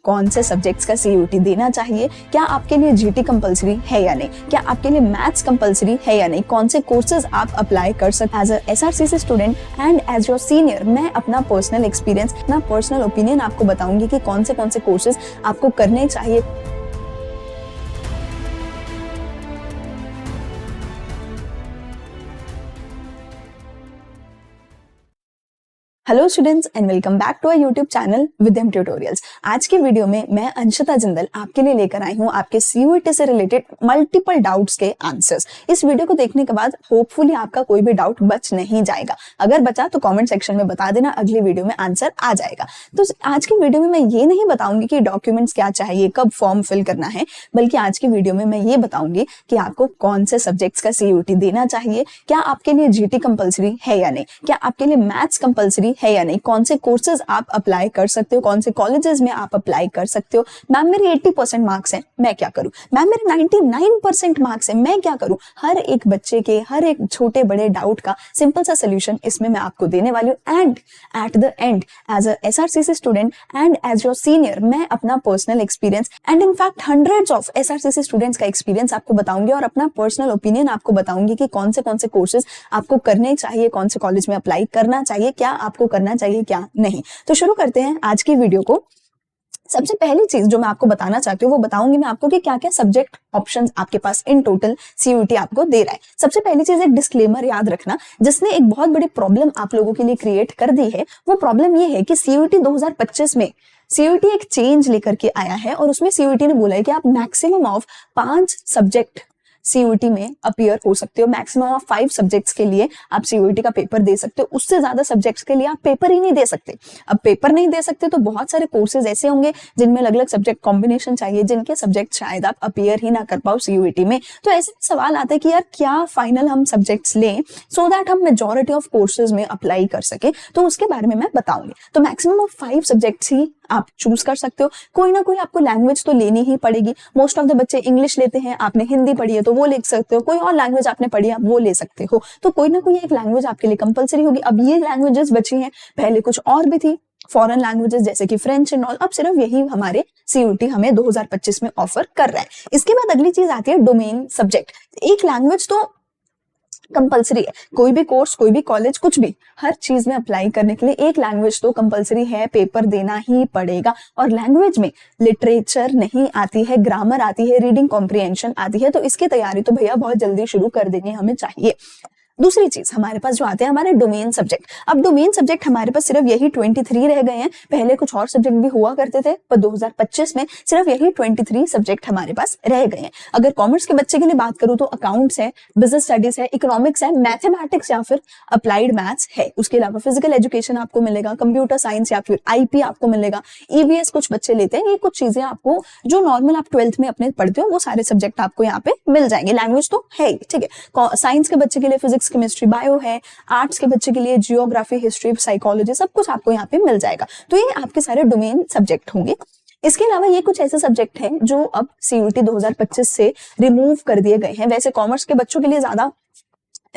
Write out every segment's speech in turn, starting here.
कौन से सब्जेक्ट्स का सीयूटी देना चाहिए, क्या आपके लिए जीटी कंपलसरी है या नहीं, क्या आपके लिए मैथ्स कंपलसरी है या नहीं, कौन से कोर्सेज आप अप्लाई कर सकते as a SRCC student and as your senior. मैं अपना पर्सनल एक्सपीरियंस, अपना पर्सनल ओपिनियन आपको बताऊंगी कि कौन से कोर्सेज आपको करने चाहिए। Hello students and welcome back to our YouTube channel Vidyam tutorials. आज की वीडियो में मैं अंशिता जिंदल आपके लिए लेकर आई हूँ आपके सीयूईटी से रिलेटेड मल्टीपल डाउट्स के आंसर्स। इस वीडियो को देखने के बाद होपफुली आपका कोई भी डाउट बच नहीं जाएगा। अगर बचा तो कमेंट सेक्शन में बता देना, अगली वीडियो में आंसर आ जाएगा। तो आज की वीडियो में मैं ये नहीं बताऊंगी कि डॉक्यूमेंट्स क्या चाहिए, कब फॉर्म फिल करना है, बल्कि आज की वीडियो में मैं ये बताऊंगी कि आपको कौन से सब्जेक्ट्स का सीयूटी देना चाहिए, क्या आपके लिए जीटी कंपलसरी है या नहीं, क्या आपके लिए मैथ्स कंपलसरी है या नहीं, कौन से कोर्सेज आप अप्लाई कर सकते हो, कौन से कॉलेजेस में आप अप्लाई कर सकते हो। मैम मेरे 80% मार्क्स हैं, मैं क्या करूं। मैम मेरे 99% मार्क्स हैं, मैं क्या करूं। हर एक बच्चे के हर एक छोटे बड़े डाउट का सिंपल सा सोल्यूशन इसमें मैं आपको देने वाली हूं। And at the end as a SRCC student and as your senior मैं अपना personal experience and in fact hundreds of SRCC students का एक्सपीरियंस आपको बताऊंगी और अपना पर्सनल ओपिनियन आपको बताऊंगी कि कौन से कोर्सेज आपको करने चाहिए, कौन से कॉलेज में अप्लाई करना चाहिए, क्या आपको करना चाहिए क्या नहीं। तो शुरू करते हैं आज की वीडियो को। सबसे पहली चीज जो मैं आपको बताना चाहती हूँ वो बताऊंगी मैं आपको कि क्या क्या सब्जेक्ट ऑप्शंस आपके पास इन टोटल सीयूटी आपको दे रहा है। सबसे पहली चीज एक डिस्क्लेमर याद रखना जिसने एक बहुत बड़ी प्रॉब्लम आप लोगों के लिए क्रिएट कर दी है। वो प्रॉब्लम ये है कि सीयूटी 2025 में सीयूटी एक चेंज लेकर के आया है और उसमें सीयूटी ने बोला है कि आप मैक्सिमम ऑफ 5 सब्जेक्ट सीयूटी में अपीयर हो सकते हो। मैक्सिमम ऑफ 5 सब्जेक्ट्स के लिए आप सीयूटी का पेपर दे सकते हो, उससे ज्यादा सब्जेक्ट्स के लिए आप पेपर ही नहीं दे सकते। अब पेपर नहीं दे सकते तो बहुत सारे कोर्सेज ऐसे होंगे जिनमें अलग अलग सब्जेक्ट कॉम्बिनेशन चाहिए, जिनके सब्जेक्ट शायद आप अपीयर ही ना कर पाओ सीयूटी में। तो ऐसे सवाल आता है कि यार क्या फाइनल हम सब्जेक्ट्स लें सो दैट हम मेजॉरिटी ऑफ कोर्सेज में अप्लाई कर सके, तो उसके बारे में मैं बताऊंगी। तो मैक्सिमम ऑफ 5 सब्जेक्ट्स ही आप चूज कर सकते हो। कोई ना कोई आपको लैंग्वेज तो लेनी ही पड़ेगी। मोस्ट ऑफ द बच्चे इंग्लिश लेते हैं, आपने हिंदी पढ़ी है तो वो ले सकते हो, कोई और लैंग्वेज आपने पढ़ी है आप वो ले सकते हो। तो कोई ना कोई एक लैंग्वेज आपके लिए कंपलसरी होगी। अब ये लैंग्वेजेस बची हैं, पहले कुछ और भी थी फॉरेन लैंग्वेजेस जैसे कि फ्रेंच एंड ऑल, अब सिर्फ यही हमारे सीयूटी हमें 2025 में ऑफर कर रहा है। इसके बाद अगली चीज आती है डोमेन सब्जेक्ट। एक लैंग्वेज तो कंपलसरी है, कोई भी कोर्स, कोई भी कॉलेज, कुछ भी, हर चीज में अप्लाई करने के लिए एक लैंग्वेज तो कंपलसरी है, पेपर देना ही पड़ेगा। और लैंग्वेज में लिटरेचर नहीं आती है, ग्रामर आती है, रीडिंग कॉम्प्रिहेंशन आती है, तो इसकी तैयारी तो भैया बहुत जल्दी शुरू कर देनी हमें चाहिए। दूसरी चीज हमारे पास जो आते हैं हमारे डोमेन सब्जेक्ट। अब डोमेन सब्जेक्ट हमारे पास सिर्फ यही 23 रह गए हैं। पहले कुछ और सब्जेक्ट भी हुआ करते थे पर 2025 में सिर्फ यही 23 सब्जेक्ट हमारे पास रह गए हैं। अगर कॉमर्स के बच्चे के लिए बात करूं तो अकाउंट्स है, बिजनेस स्टडीज है, इकोनॉमिक्स है, मैथमेटिक्स या फिर अप्लाइड मैथ्स है। उसके अलावा फिजिकल एजुकेशन आपको मिलेगा, कंप्यूटर साइंस या फिर आईपी आपको मिलेगा, ईवीएस कुछ बच्चे लेते हैं। ये कुछ चीजें आपको जो नॉर्मल आप 12th में अपने पढ़ते हो वो सारे सब्जेक्ट आपको यहाँ पे मिल जाएंगे। लैंग्वेज तो है ही, ठीक है। साइंस के बच्चे के लिए फिजिक्स, केमिस्ट्री, बायो है। आर्ट्स के बच्चे के लिए जियोग्राफी, हिस्ट्री, साइकोलॉजी, सब कुछ आपको यहाँ पे मिल जाएगा। तो ये आपके सारे डोमेन सब्जेक्ट होंगे। इसके अलावा ये कुछ ऐसे सब्जेक्ट हैं जो अब सीयूटी 2025 से रिमूव कर दिए गए हैं। वैसे कॉमर्स के बच्चों के लिए ज्यादा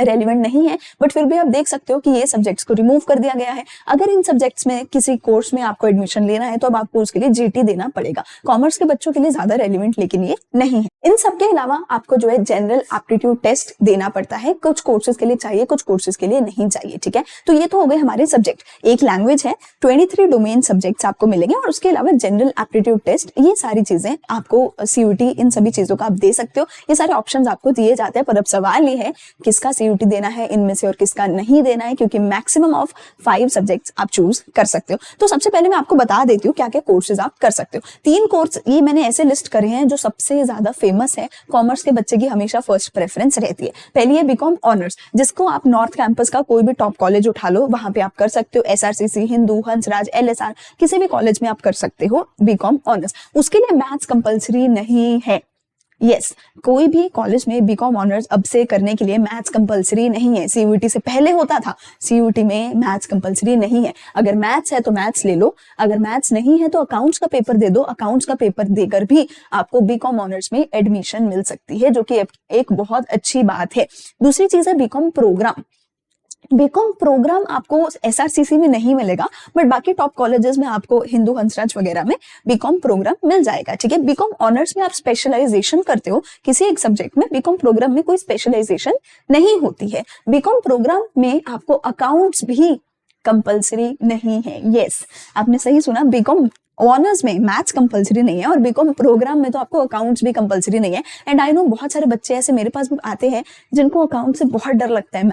रेलिवेंट नहीं है बट फिर भी आप देख सकते हो कि ये सब्जेक्ट्स को रिमूव कर दिया गया है। अगर इन सब्जेक्ट्स में किसी कोर्स में आपको एडमिशन लेना है तो अब आपको उसके लिए जीटी देना पड़ेगा। कॉमर्स के बच्चों के लिए ज्यादा रेलिवेंट लेकिन ये नहीं है। इन सब के अलावा आपको जो है जनरल एप्टीट्यूड टेस्ट देना पड़ता है। कुछ कोर्सेज के लिए चाहिए, कुछ कोर्सेज के लिए नहीं चाहिए, ठीक है। तो ये तो हो गए हमारे सब्जेक्ट। एक लैंग्वेज है, 23 डोमेन सब्जेक्ट्स आपको मिलेंगे और उसके अलावा जनरल एप्टीट्यूड टेस्ट, ये सारी चीजें आपको सीयूटी इन सभी चीजों का आप दे सकते हो। ये सारे ऑप्शंस आपको दिए जाते हैं। पर अब सवाल ये है किसका सीयूटी देना है इनमें से और किसका नहीं देना है, क्योंकि मैक्सिमम ऑफ 5 सब्जेक्ट्स आप चूज कर सकते हो। तो सबसे पहले मैं आपको बता देती हूँ क्या क्या कोर्सेज आप कर सकते हो। 3 कोर्स ये मैंने ऐसे लिस्ट करे हैं जो सबसे ज्यादा फेमस है, कॉमर्स के बच्चे की हमेशा फर्स्ट प्रेफरेंस रहती है। पहली है बीकॉम ऑनर्स, जिसको आप नॉर्थ कैंपस का कोई भी टॉप कॉलेज उठा लो, वहां पे आप कर सकते हो। एसआरसीसी, हिंदू, हंसराज, एलएसआर, किसी भी कॉलेज में आप कर सकते हो बीकॉम ऑनर्स। उसके लिए मैथ्स कंपलसरी नहीं है। यस, कोई भी कॉलेज में बीकॉम ऑनर्स अब से करने के लिए मैथ्स कंपलसरी नहीं है। सीयूटी से पहले होता था, सीयूटी में मैथ्स कंपलसरी नहीं है। अगर मैथ्स है तो मैथ्स ले लो, अगर मैथ्स नहीं है तो अकाउंट्स का पेपर दे दो। अकाउंट्स का पेपर देकर भी आपको बीकॉम ऑनर्स में एडमिशन मिल सकती है, जो कि एक बहुत अच्छी बात है। दूसरी चीज है बीकॉम प्रोग्राम। बीकॉम प्रोग्राम आपको एसआरसीसी में नहीं मिलेगा, बट बाकी टॉप कॉलेजेस में आपको हिंदू हंसराज वगैरह में बीकॉम प्रोग्राम मिल जाएगा। ठीक है, बीकॉम ऑनर्स में आप स्पेशलाइजेशन करते हो किसी एक सब्जेक्ट में, बीकॉम प्रोग्राम में कोई स्पेशलाइजेशन नहीं होती है। बीकॉम प्रोग्राम में आपको अकाउंट्स भी कंपलसरी नहीं है। यस, आपने सही सुना, बीकॉम ऑनर्स में मैथ्स कंपलसरी नहीं है और बीकॉम प्रोग्राम में तो आपको अकाउंट्स भी कंपलसरी नहीं है। एंड आई नो बहुत सारे बच्चे ऐसे मेरे पास भी आते हैं जिनको अकाउंट से बहुत डर लगता है।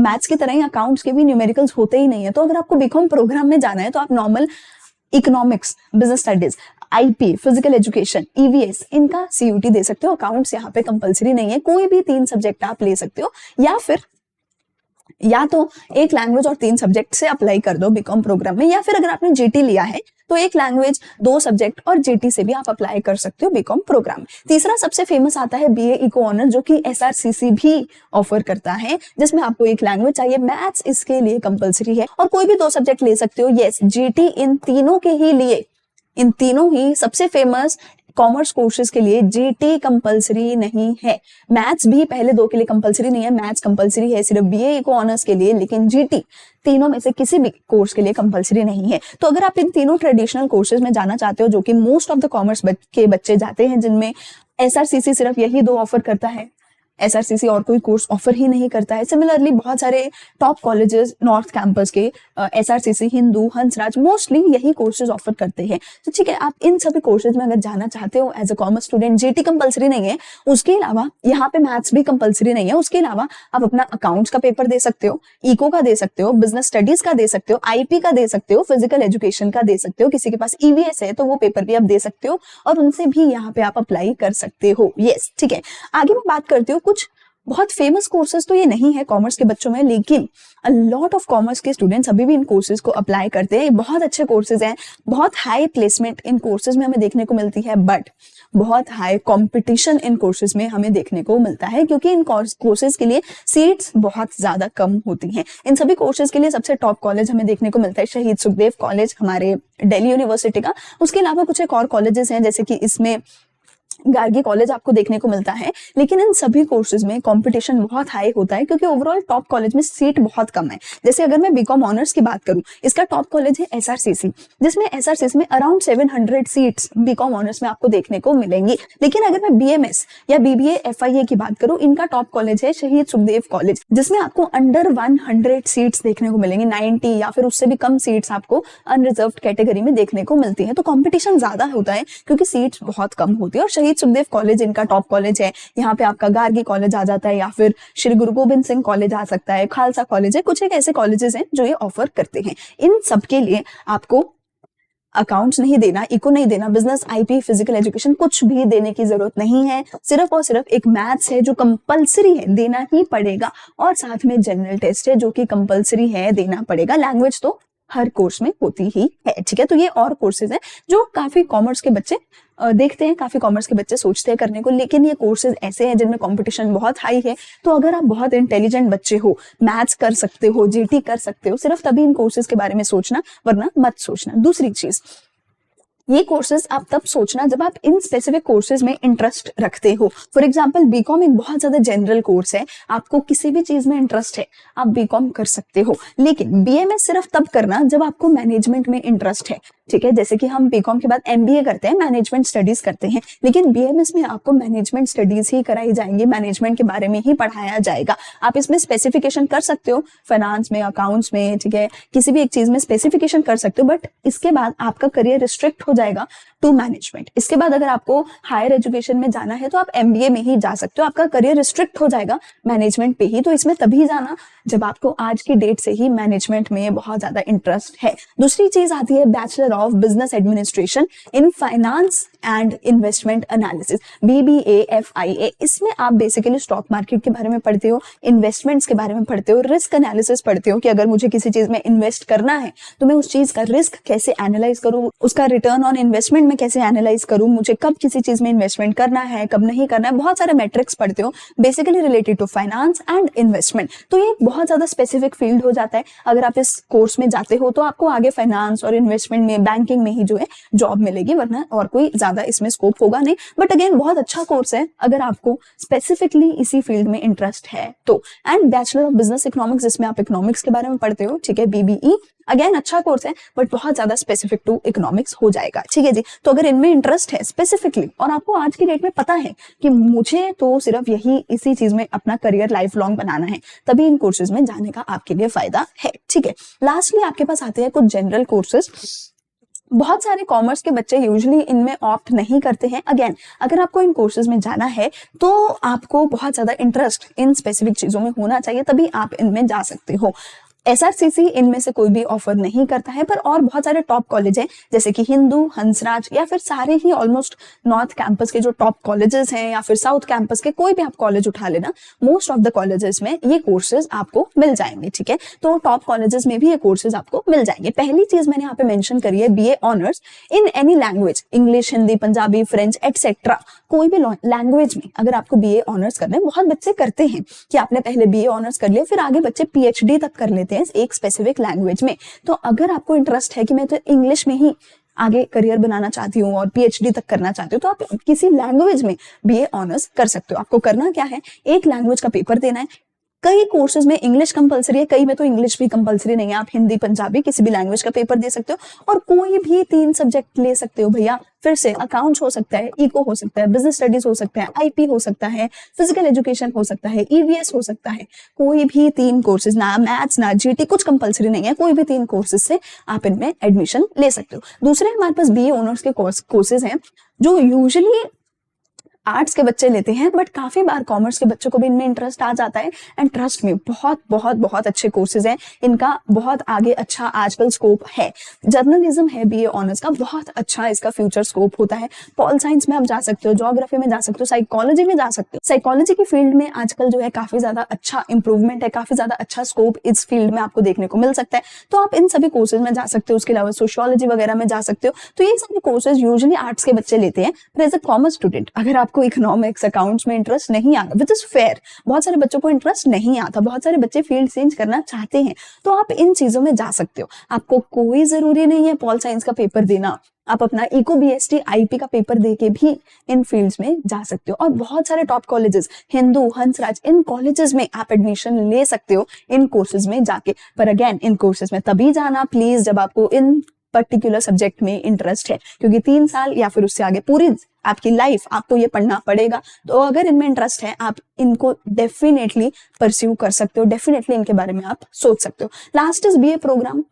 मैथ्स की तरह ही अकाउंट्स के भी न्यूमेरिकल्स होते ही नहीं है। तो अगर आपको बीकॉम प्रोग्राम में जाना है तो आप normal economics, business studies, IP, physical education, EVS, इनका सीयूटी दे सकते हो। अकाउंट्स यहाँ पे कंपलसरी नहीं है, कोई भी 3 सब्जेक्ट आप ले सकते हो, या तो एक लैंग्वेज और 3 सब्जेक्ट से अप्लाई कर दो बीकॉम प्रोग्राम में, या फिर अगर आपने जीटी लिया है तो एक लैंग्वेज, 2 सब्जेक्ट और जीटी से भी आप अप्लाई कर सकते हो बीकॉम प्रोग्राम में। तीसरा सबसे फेमस आता है बीए इको ऑनर, जो कि एसआरसीसी भी ऑफर करता है, जिसमें आपको एक लैंग्वेज चाहिए, मैथ्स इसके लिए कंपलसरी है और कोई भी 2 सब्जेक्ट ले सकते हो। यस, जीटी इन तीनों के ही लिए, इन तीनों ही सबसे फेमस कॉमर्स कोर्सेज के लिए जीटी कंपलसरी नहीं है। मैथ्स भी पहले 2 के लिए कंपलसरी नहीं है, मैथ्स कंपलसरी है सिर्फ बीए इको ऑनर्स के लिए, लेकिन जीटी तीनों में से किसी भी कोर्स के लिए कंपलसरी नहीं है। तो अगर आप इन तीनों ट्रेडिशनल कोर्सेज में जाना चाहते हो, जो कि मोस्ट ऑफ द कॉमर्स के बच्चे जाते हैं, जिनमें एसआरसीसी सिर्फ यही 2 ऑफर करता है, एसआरसीसी और कोई कोर्स ऑफर ही नहीं करता है। सिमिलरली बहुत सारे टॉप कॉलेजेस नॉर्थ कैंपस के एसआरसीसी, हिंदू, हंसराज मोस्टली यही कोर्सेज ऑफर करते हैं। तो ठीक है, आप इन सभी कोर्सेज में अगर जाना चाहते हो as a commerce student, GT compulsory नहीं है, उसके अलावा यहाँ पे मैथ्स भी कंपलसरी नहीं है, उसके अलावा आप अपना अकाउंट्स का पेपर दे सकते हो, इको का दे सकते हो, बिजनेस स्टडीज का दे सकते हो, आईपी का दे सकते हो, फिजिकल एजुकेशन का दे सकते हो, किसी के पास ईवीएस है तो वो पेपर भी आप दे सकते हो और उनसे भी यहाँ पे आप अप्लाई कर सकते हो। यस, ठीक है, आगे मैं बात करती हूँ कुछ बहुत फेमस कोर्सेज तो ये नहीं है कॉमर्स के बच्चों में, लेकिन अ लॉट ऑफ कॉमर्स के स्टूडेंट्स अभी भी इन कोर्सेज को अप्लाई करते हैं। बहुत अच्छे कोर्सेज हैं, बहुत हाई प्लेसमेंट इन कोर्सेज में हमें देखने को मिलती है, बट बहुत हाई कंपटीशन इन कोर्सेज में हमें देखने को मिलता है, क्योंकि इन कोर्सेज के लिए सीट्स बहुत ज्यादा कम होती हैं। इन सभी कोर्सेज के लिए सबसे टॉप कॉलेज हमें देखने को मिलता है शहीद सुखदेव कॉलेज, हमारे दिल्ली यूनिवर्सिटी का। उसके अलावा कुछ एक और कॉलेजेस हैं, जैसे कि इसमें गार्गी कॉलेज आपको देखने को मिलता है, लेकिन इन सभी कोर्सेज में कंपटीशन बहुत हाई होता है, क्योंकि ओवरऑल टॉप कॉलेज में सीट बहुत कम है। जैसे अगर मैं बीकॉम ऑनर्स की बात करूं, इसका टॉप कॉलेज है एसआरसीसी, जिसमें एसआरसीसी में अराउंड 700 सीट्स बीकॉम ऑनर्स में आपको देखने को मिलेंगी। लेकिन अगर मैं बीएमएस या बीबीए एफआईए की बात करूं, इनका टॉप कॉलेज है शहीद सुखदेव कॉलेज, जिसमें आपको अंडर 100 सीट्स देखने को मिलेंगी, 90 या फिर उससे भी कम सीट्स आपको अनरिजर्व्ड कैटेगरी में देखने को मिलती है। तो कंपटीशन ज्यादा होता है क्योंकि सीट्स बहुत कम होती है। और शहीद सुखदेव कॉलेज इनका टॉप कॉलेज है, यहाँ पे आपका गार्गी कॉलेज आ जाता है, या फिर श्री गुरु गोबिंद सिंह कॉलेज आ सकता है, खालसा कॉलेज है, कुछ एक ऐसे कॉलेजेस हैं जो ये ऑफर करते हैं। इन सब के लिए आपको अकाउंट्स नहीं देना, इको नहीं देना, बिजनेस, आईपी, फिजिकल एजुकेशन कुछ भी देने की जरूरत नहीं है। सिर्फ और सिर्फ एक मैथ्स है जो कंपलसरी है, देना ही पड़ेगा, और साथ में जनरल टेस्ट है जो कि कंपलसरी है, देना पड़ेगा। लैंग्वेज तो हर कोर्स में होती ही है। ठीक है, तो ये और कोर्सेज हैं जो काफी कॉमर्स के बच्चे देखते हैं, काफी कॉमर्स के बच्चे सोचते हैं करने को, लेकिन ये कोर्सेज ऐसे हैं जिनमें कंपटीशन बहुत हाई है। तो अगर आप बहुत इंटेलिजेंट बच्चे हो, मैथ्स कर सकते हो, जीटी कर सकते हो, सिर्फ तभी इन कोर्सेज के बारे में सोचना, वरना मत सोचना। दूसरी चीज, ये कोर्सेज आप तब सोचना जब आप इन स्पेसिफिक कोर्सेज में इंटरेस्ट रखते हो। फॉर एग्जांपल बीकॉम एक बहुत ज्यादा जनरल कोर्स है, आपको किसी भी चीज में इंटरेस्ट है आप बीकॉम कर सकते हो। लेकिन बीएमएस सिर्फ तब करना जब आपको मैनेजमेंट में इंटरेस्ट है। ठीक है, जैसे कि हम बीकॉम के बाद एमबीए करते हैं, मैनेजमेंट स्टडीज करते हैं, लेकिन बीएमएस में आपको मैनेजमेंट स्टडीज ही कराई जाएंगी, मैनेजमेंट के बारे में ही पढ़ाया जाएगा। आप इसमें स्पेसिफिकेशन कर सकते हो, फाइनेंस में, अकाउंट्स में, ठीक है, किसी भी एक चीज में स्पेसिफिकेशन कर सकते हो, बट इसके बाद आपका करियर रिस्ट्रिक्ट हो जाएगा टू मैनेजमेंट। इसके बाद अगर आपको हायर एजुकेशन में जाना है तो आप एमबीए में ही जा सकते हो, आपका करियर रिस्ट्रिक्ट हो जाएगा मैनेजमेंट पे ही। तो इसमें तभी जाना जब आपको आज की डेट से ही मैनेजमेंट में बहुत ज्यादा इंटरेस्ट है। दूसरी चीज आती है bachelor of business administration in finance and investment analysis, BBA-FIA। इसमें आप बेसिकली स्टॉक मार्केट के बारे में पढ़ते हो, इन्वेस्टमेंट्स के बारे में पढ़ते हो, रिस्क एनालिसिस पढ़ते हो कि अगर मुझे किसी चीज में इन्वेस्ट करना है तो मैं उस चीज का रिस्क कैसे एनालाइज करूं, उसका रिटर्न ऑन इन्वेस्टमेंट में कैसे एनालाइज करूं, मुझे कब किसी चीज में इन्वेस्टमेंट करना है, कब नहीं करना है, बहुत सारे मैट्रिक्स पढ़ते हो basically related to finance and investment. तो ये बहुत ज्यादा स्पेसिफिक फील्ड हो जाता है। अगर आप इस कोर्स में जाते हो तो आपको आगे फाइनेंस और इन्वेस्टमेंट में बैंकिंग में ही जो है जॉब मिलेगी, वरना और कोई ज्यादा इसमें स्कोप होगा नहीं। बट अगेन बहुत अच्छा कोर्स है अगर आपको स्पेसिफिकली इसी फील्ड में इंटरेस्ट है तो। And bachelor of business economics, जिसमें आप इकोनॉमिक्स के बारे में पढ़ते हो, ठीक है, BBE, अगेन अच्छा कोर्स है बट बहुत ज्यादा स्पेसिफिक टू इकोनॉमिक्स हो जाएगा, ठीक है जी। तो अगर इनमें इंटरेस्ट है स्पेसिफिकली और आपको आज की डेट में पता है कि मुझे तो सिर्फ यही इसी चीज में अपना करियर लाइफ लॉन्ग बनाना है, तभी इन कोर्सेज में जाने का आपके लिए फायदा है, ठीक है। लास्टली आपके पास आते हैं कुछ जनरल कोर्सेज। बहुत सारे कॉमर्स के बच्चे यूजुअली इनमें ऑप्ट नहीं करते हैं। अगेन अगर आपको इन कोर्सेज में जाना है तो आपको बहुत ज्यादा इंटरेस्ट इन स्पेसिफिक चीजों में होना चाहिए, तभी आप इनमें जा सकते हो। SRCC इनमें से कोई भी ऑफर नहीं करता है, पर और बहुत सारे टॉप कॉलेज हैं जैसे कि हिंदू, हंसराज, या फिर सारे ही ऑलमोस्ट नॉर्थ कैंपस के जो टॉप कॉलेजेस हैं, या फिर साउथ कैंपस के कोई भी आप कॉलेज उठा लेना, मोस्ट ऑफ द कॉलेजेस में ये कोर्सेज आपको मिल जाएंगे, ठीक है। तो टॉप कॉलेजेस में भी ये कोर्सेज आपको मिल जाएंगे। पहली चीज मैंने यहाँ पे मेंशन करी है BA honours in any language, English, Hindi, Punjabi, French etcetera, कोई भी लैंग्वेज में अगर आपको BA ऑनर्स करना है। बहुत बच्चे करते हैं कि आपने पहले BA ऑनर्स कर लिया, फिर आगे बच्चे PhD तक कर लेते हैं एक स्पेसिफिक लैंग्वेज में। तो अगर आपको इंटरेस्ट है कि मैं तो इंग्लिश में ही आगे करियर बनाना चाहती हूँ और PhD तक करना चाहती हूँ, तो आप किसी लैंग्वेज में BA ऑनर्स कर सकते हो। आपको करना क्या है, एक लैंग्वेज का पेपर देना है। कई कोर्सेज में इंग्लिश कंपलसरी है, कई में तो इंग्लिश भी कंपलसरी नहीं है, आप हिंदी, पंजाबी, किसी भी लैंग्वेज का पेपर दे सकते हो और कोई भी 3 सब्जेक्ट ले सकते हो भैया। फिर से अकाउंट्स हो सकता है, इको हो सकता है, बिजनेस स्टडीज हो सकता है, IP हो सकता है, फिजिकल एजुकेशन हो सकता है, EVS हो सकता है। कोई भी 3 कोर्सेज, ना मैथ्स ना GT, कुछ कंपलसरी नहीं है, कोई भी 3 कोर्सेज से आप इनमें एडमिशन ले सकते हो। दूसरे हमारे पास BA ऑनर्स के कोर्सेज हैं जो यूजुअली आर्ट्स के बच्चे लेते हैं, बट काफी बार कॉमर्स के बच्चों को भी इनमें इंटरेस्ट आ जाता है। एंड ट्रस्ट में बहुत बहुत बहुत अच्छे कोर्सेज हैं, इनका बहुत आगे अच्छा आजकल स्कोप है। जर्नलिज्म है BA ऑनर्स का, बहुत अच्छा इसका फ्यूचर स्कोप होता है। पॉल साइंस में आप जा सकते हो, ज्योग्राफी में जा सकते हो, साइकोलॉजी में जा सकते हो। साइकोलॉजी की फील्ड में आजकल जो है काफी ज्यादा अच्छा इंप्रूवमेंट है, काफी ज्यादा अच्छा स्कोप इस फील्ड में आपको देखने को मिल सकता है। तो आप इन सभी कोर्सेज में जा सकते हो। उसके अलावा सोशियोलॉजी वगैरह में जा सकते हो। तो ये सारे कोर्सेज यूजुअली आर्ट्स के बच्चे लेते हैं। पर एज अ कॉमर्स स्टूडेंट अगर आपको इकोनॉमिक्स, अकाउंट्स में इंटरेस्ट नहीं आता, विच इज फेयर, बहुत सारे बच्चों को इंटरेस्ट नहीं आता, बहुत सारे बच्चे फील्ड चेंज करना चाहते हैं, तो आप इन चीजों में जा सकते हो। आपको कोई जरूरी नहीं है पॉल साइंस का पेपर देना, आप अपना इको BST IP का पेपर देके भी इन फील्ड्स में जा सकते हो। और बहुत सारे टॉप कॉलेजेस, हिंदू, हंसराज, इन कॉलेजेस में आप एडमिशन ले सकते हो इन कोर्सेज में जाके। पर अगेन इन कोर्सेज में तभी जाना प्लीज जब आपको इन पर्टिकुलर सब्जेक्ट में इंटरेस्ट है, क्योंकि 3 साल या फिर उससे आगे पूरी आपकी लाइफ आपको ये पढ़ना पड़ेगा। तो अगर इनमें इंटरेस्ट है आप इनको डेफिनेटली परस्यू कर सकते हो, डेफिनेटली इनके बारे में आप सोच सकते हो। Last is BA program.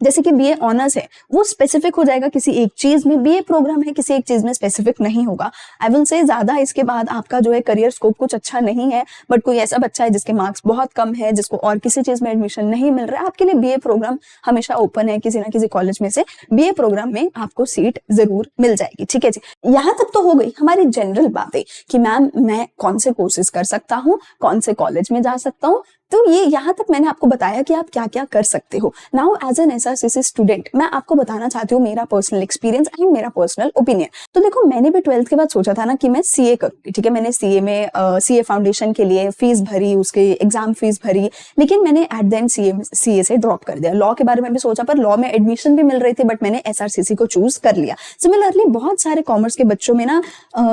जैसे कि BA ऑनर्स है वो स्पेसिफिक हो जाएगा किसी एक चीज में, BA प्रोग्राम है किसी एक चीज में स्पेसिफिक नहीं होगा। आई विल से ज्यादा इसके बाद आपका जो है करियर स्कोप कुछ अच्छा नहीं है, बट कोई ऐसा बच्चा है जिसके मार्क्स बहुत कम है, जिसको और किसी चीज में एडमिशन नहीं मिल रहा है, आपके लिए BA प्रोग्राम हमेशा ओपन है। किसी ना किसी कॉलेज में से BA प्रोग्राम में आपको सीट जरूर मिल जाएगी, ठीक है जी। यहाँ तक तो हो गई हमारी जनरल बातें कि मैम मैं कौन से कोर्सेज कर सकता हूँ, कौन से कॉलेज में जा सकता हूँ। तो ये यहाँ तक मैंने आपको बताया कि आप क्या क्या कर सकते हो। Now as an SRCC student मैं आपको बताना चाहती हूँ मेरा पर्सनल एक्सपीरियंस एंड मेरा पर्सनल ओपिनियन। तो देखो मैंने भी 12th के बाद सोचा था ना कि मैं CA करूंगी, ठीक है। मैंने CA में CA फाउंडेशन के लिए फीस भरी, उसके एग्जाम फीस भरी, लेकिन मैंने एट द एंड CA से ड्रॉप कर दिया। लॉ के बारे में भी सोचा, पर लॉ में एडमिशन भी मिल रही थी, बट मैंने SRCC को चूज कर लिया। सिमिलरली बहुत सारे कॉमर्स के बच्चों में ना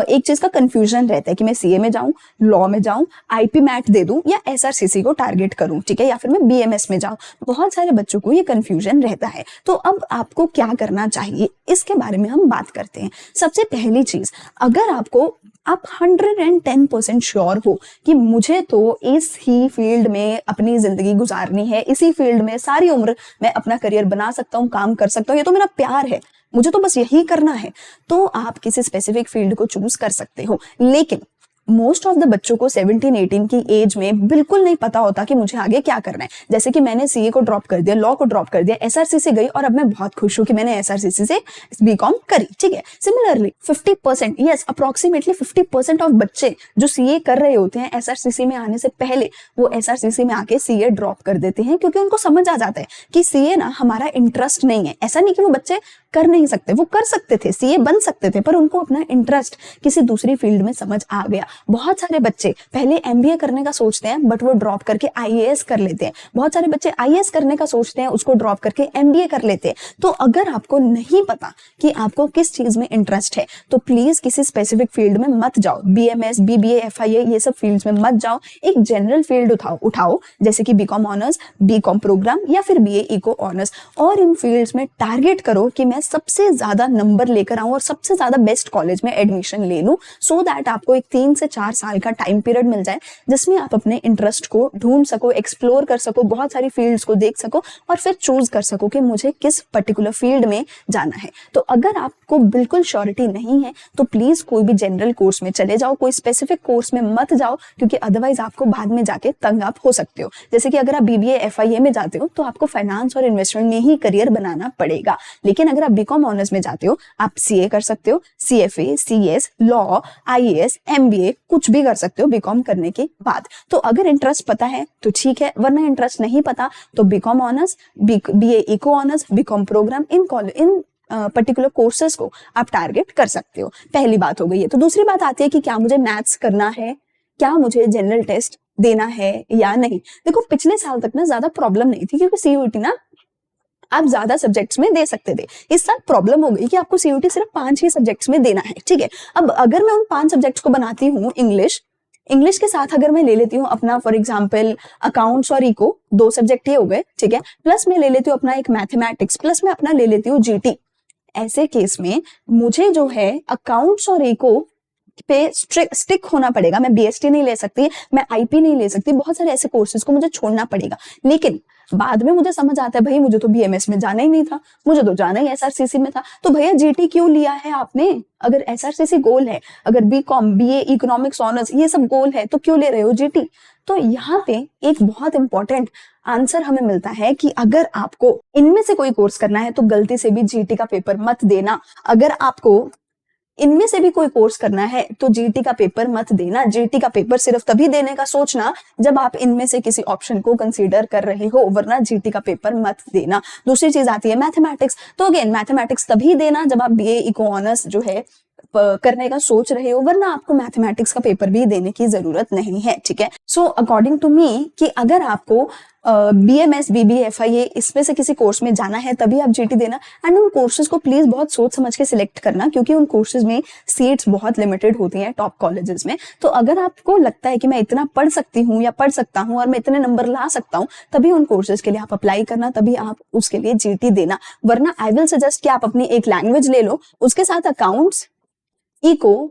एक चीज का कंफ्यूजन रहता है कि मैं CA में जाऊं, लॉ में जाऊं, IP मैट दे दूं या SRCC को टारगेट करूं, ठीक है, या फिर मैं BMS में जाऊं। बहुत सारे बच्चों को ये कंफ्यूजन रहता है। तो अब आपको क्या करना चाहिए इसके बारे में हम बात करते हैं। सबसे पहली चीज, अगर आप 110% श्योर हो कि मुझे तो इस ही फील्ड में अपनी जिंदगी गुजारनी है, इसी फील्ड में सारी उम्र मैं अपना करियर बना सकता हूँ, काम कर सकता हूँ, ये तो मेरा प्यार है, मुझे तो बस यही करना है, तो आप किसी स्पेसिफिक फील्ड को चूज कर सकते हो। लेकिन मोस्ट ऑफ द बच्चों को 17-18 की एज में बिल्कुल नहीं पता होता कि मुझे आगे क्या करना है। जैसे कि मैंने CA को ड्रॉप कर दिया, लॉ को ड्रॉप कर दिया, SRCC गई और अब मैं बहुत खुश हूं कि मैंने SRCC से BCom करी, ठीक है। सिमिलरली 50%, यस अप्रोक्सीमेटली 50% ऑफ बच्चे जो CA कर रहे होते हैं SRCC में आने से पहले, वो SRCC में आके CA ड्रॉप कर देते हैं, क्योंकि उनको समझ आ जाता है कि CA ना हमारा इंटरेस्ट नहीं है। ऐसा नहीं कि वो बच्चे कर नहीं सकते, वो कर सकते थे, सीए बन सकते थे, पर उनको अपना इंटरेस्ट किसी दूसरी फील्ड में समझ आ गया। बहुत सारे बच्चे पहले एमबीए करने का सोचते हैं बट वो ड्रॉप करके आईएएस कर लेते हैं। बहुत सारे बच्चे आईएएस करने का सोचते हैं, उसको ड्रॉप करके एमबीए कर लेते हैं। तो अगर आपको नहीं पता कि आपको किस चीज में इंटरेस्ट है तो प्लीज किसी स्पेसिफिक फील्ड में मत जाओ। बीएमएस, बीबीए, एफआईए ये सब फील्ड्स में मत जाओ। एक जनरल फील्ड उठाओ जैसे कि बीकॉम ऑनर्स, बीकॉम प्रोग्राम या फिर बीए इको ऑनर्स, और इन फील्ड्स में टारगेट करो कि मैं सबसे ज्यादा नंबर लेकर आऊं और सबसे ज्यादा बेस्ट कॉलेज में एडमिशन ले लूं, सो दैट आपको एक 3 से 4 साल का टाइम पीरियड मिल जाए जिसमें आप अपने इंटरेस्ट को ढूंढ सको, एक्सप्लोर कर सको, बहुत सारी फील्ड्स को देख सको और फिर चूज कर सको कि मुझे किस पर्टिकुलर फील्ड में जाना है। तो अगर आपको बिल्कुल श्योरिटी नहीं है तो प्लीज कोई भी जनरल कोर्स में चले जाओ, कोई स्पेसिफिक कोर्स में मत जाओ, क्योंकि अदरवाइज आपको बाद में जाके तंग आप हो सकते हो। जैसे कि अगर आप बीबीए, एफआईए में जाते हो तो आपको फाइनेंस और इन्वेस्टमेंट में ही करियर बनाना पड़ेगा, लेकिन अगर आप बीकॉम ऑनर्स में जाते हो आप सीए कर सकते हो, CFA, CS, law, IAS, MBA कुछ भी कर सकते हो बीकॉम करने के बाद। तो अगर इंटरेस्ट पता है तो ठीक है, वरना इंटरेस्ट नहीं पता तो B Com honours, BA eco honours, B Com program, in particular courses को आप टारगेट कर सकते हो। पहली बात हो गई है। तो दूसरी बात आती है कि क्या मुझे मैथ्स करना है, क्या मुझे जनरल टेस्ट देना है या नहीं। देखो पिछले साल तक ना ज्यादा प्रॉब्लम नहीं थी, क्योंकि सीयूईटी ना आप ज्यादा सब्जेक्ट्स में दे सकते थे। इस साल प्रॉब्लम हो गई कि आपको सीयूईटी सिर्फ 5 ही सब्जेक्ट्स में देना है, ठीक है। अब अगर मैं उन 5 सब्जेक्ट्स को बनाती हूँ, इंग्लिश के साथ अगर मैं ले लेती हूँ अपना फॉर एग्जाम्पल अकाउंट्स और इको, 2 सब्जेक्ट ये हो गए, ठीक है, प्लस मैं ले लेती हूँ अपना एक मैथमेटिक्स, प्लस मैं अपना ले लेती हूँ जीटी। ऐसे केस में मुझे जो है अकाउंट्स और इको पे स्टिक होना पड़ेगा। मैं बीएसटी नहीं ले सकती, मैं आईपी नहीं ले सकती, बहुत सारे ऐसे कोर्सेज को मुझे छोड़ना पड़ेगा। लेकिन बाद में मुझे समझ आता है भाई मुझे तो बीएमएस में जाना ही नहीं था, मुझे तो जाना ही एसआरसीसी में था, तो भैया जीटी क्यों लिया है आपने? अगर एसआरसीसी गोल है, अगर बीकॉम, बीए, इकोनॉमिक्स ऑनर्स ये सब गोल है तो क्यों ले रहे हो जीटी? तो यहाँ पे एक बहुत इंपॉर्टेंट आंसर हमें मिलता है कि अगर आपको इनमें से कोई कोर्स करना है तो गलती से भी जीटी का पेपर मत देना। अगर आपको इनमें से भी कोई कोर्स करना है तो जीटी का पेपर मत देना। जीटी का पेपर सिर्फ तभी देने का सोचना जब आप इनमें से किसी ऑप्शन को कंसीडर कर रहे हो, वरना जीटी का पेपर मत देना। दूसरी चीज आती है मैथमेटिक्स। तो अगेन मैथमेटिक्स तभी देना जब आप बीए इको ऑनर्स जो है करने का सोच रहे हो, वरना आपको मैथमेटिक्स का पेपर भी देने की जरूरत नहीं है, ठीक है। सो अकॉर्डिंग टू मी कि अगर आपको बीएमएस, बीबीए, एफआईए इसमें से किसी कोर्स में जाना है तभी आप जीटी देना। एंड उन कोर्सेज को प्लीज बहुत सोच समझ के सिलेक्ट करना, क्योंकि उन कोर्सेज में सीट्स बहुत लिमिटेड होती हैं टॉप कॉलेजेस में। तो अगर आपको लगता है कि मैं इतना पढ़ सकती हूँ या पढ़ सकता हूँ और मैं इतने नंबर ला सकता हूँ, तभी उन कोर्सेज के लिए आप अप्लाई करना, तभी आप उसके लिए जीटी देना। वरना आई विल सजेस्ट कि आप अपनी एक लैंग्वेज ले लो, उसके साथ अकाउंट्स, इको,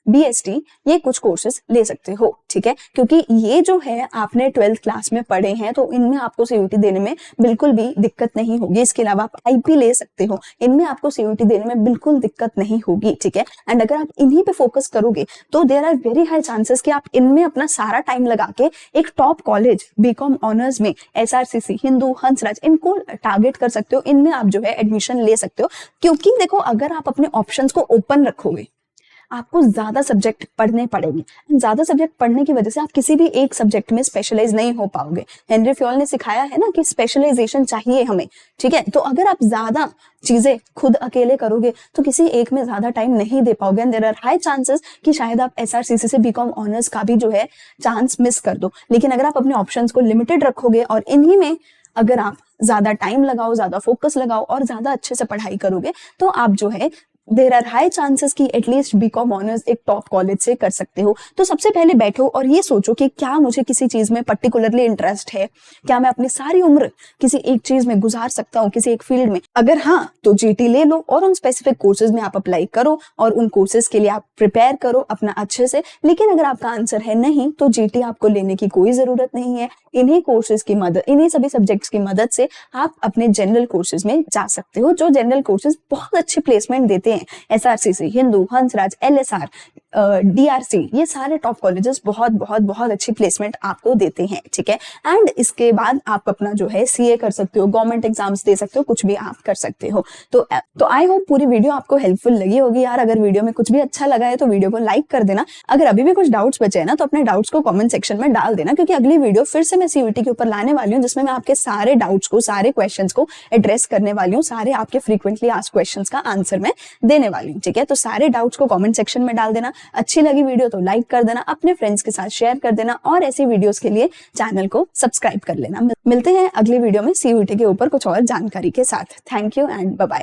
बीएसटी ये कुछ कोर्सेज ले सकते हो, ठीक है। क्योंकि ये जो है आपने 12th क्लास में पढ़े हैं तो इनमें आपको सीयूटी देने में बिल्कुल भी दिक्कत नहीं होगी। इसके अलावा आप आईपी ले सकते हो, इनमें आपको सीयूटी देने में बिल्कुल दिक्कत नहीं होगी, ठीक है। एंड अगर आप इन्हीं पे फोकस करोगे तो there are very high chances कि आप इनमें अपना सारा टाइम लगा के एक टॉप कॉलेज बीकॉम ऑनर्स में एसआरसीसी, हिंदू, हंसराज इनको टारगेट कर सकते हो। इनमें आप जो है एडमिशन ले सकते हो, क्योंकि देखो अगर आप अपने ऑप्शंस को ओपन रखोगे आपको ज्यादा सब्जेक्ट पढ़ने पड़ेंगे। ज्यादा सब्जेक्ट पढ़ने की वजह से आप किसी भी एक सब्जेक्ट में स्पेशलाइज नहीं हो पाओगे। हेनरी फ्योल ने सिखाया है ना कि स्पेशलाइजेशन चाहिए हमें, ठीक है। तो अगर आप ज्यादा चीजें खुद अकेले करोगे तो किसी एक में ज्यादा टाइम नहीं दे पाओगे। देयर आर हाई चांसेस कि शायद आप एसआरसीसी से बीकॉम ऑनर्स का भी जो है चांस मिस कर दो। लेकिन अगर आप अपने ऑप्शंस को लिमिटेड रखोगे और इन्हीं में अगर आप ज्यादा टाइम लगाओ, ज्यादा फोकस लगाओ और ज्यादा अच्छे से पढ़ाई करोगे तो आप जो है देयर आर हाई चांसेस कि एटलीस्ट बीकॉम ऑनर्स एक टॉप कॉलेज से कर सकते हो। तो सबसे पहले बैठो और ये सोचो कि क्या मुझे किसी चीज में पर्टिकुलरली इंटरेस्ट है, क्या मैं अपनी सारी उम्र किसी एक चीज में गुजार सकता हूँ, किसी एक फील्ड में। अगर हाँ तो जीटी ले लो और उन स्पेसिफिक कोर्सेज में आप अप्लाई करो और उन कोर्सेज के लिए आप प्रिपेयर करो अपना अच्छे से। लेकिन अगर आपका आंसर है नहीं तो जीटी आपको लेने की कोई जरूरत नहीं है। इन्हीं कोर्सेज की मदद, इन्हीं सभी सब्जेक्ट्स की मदद से आप अपने जनरल कोर्सेज में जा सकते हो, जो जनरल कोर्सेज बहुत अच्छे प्लेसमेंट देते हैं। हैं। SRCC, Hindu, Hansraj, LSR, DRC, ये सारे टॉप कॉलेजेस बहुत बहुत बहुत अच्छी प्लेसमेंट आपको देते हैं, ठीक है। एंड इसके बाद आप अपना जो है CA कर सकते हो, गवर्नमेंट एग्जाम्स दे सकते हो, कुछ भी आप कर सकते हो। तो आई होप पूरी वीडियो आपको हेल्पफुल लगी होगी यार। अगर वीडियो में कुछ भी अच्छा लगा है तो वीडियो को लाइक कर देना। अगर अभी भी कुछ डाउट्स बचे हैं ना तो अपने डाउट्स को कमेंट सेक्शन में डाल देना, क्योंकि अगली वीडियो फिर से मैं CUET के ऊपर लाने वाली हूँ, जिसमें मैं आपके सारे डाउट्स को, सारे क्वेश्चंस को एड्रेस करने वाली हूँ, सारे आपके फ्रीक्वेंटली आस्क्ड क्वेश्चंस का आंसर मैं देने वाली हूँ, ठीक है। तो सारे डाउट्स को कमेंट सेक्शन में डाल देना। अच्छी लगी वीडियो तो लाइक कर देना, अपने फ्रेंड्स के साथ शेयर कर देना, और ऐसी वीडियोस के लिए चैनल को सब्सक्राइब कर लेना। मिलते हैं अगली वीडियो में CUET के ऊपर कुछ और जानकारी के साथ। Thank you and bye bye.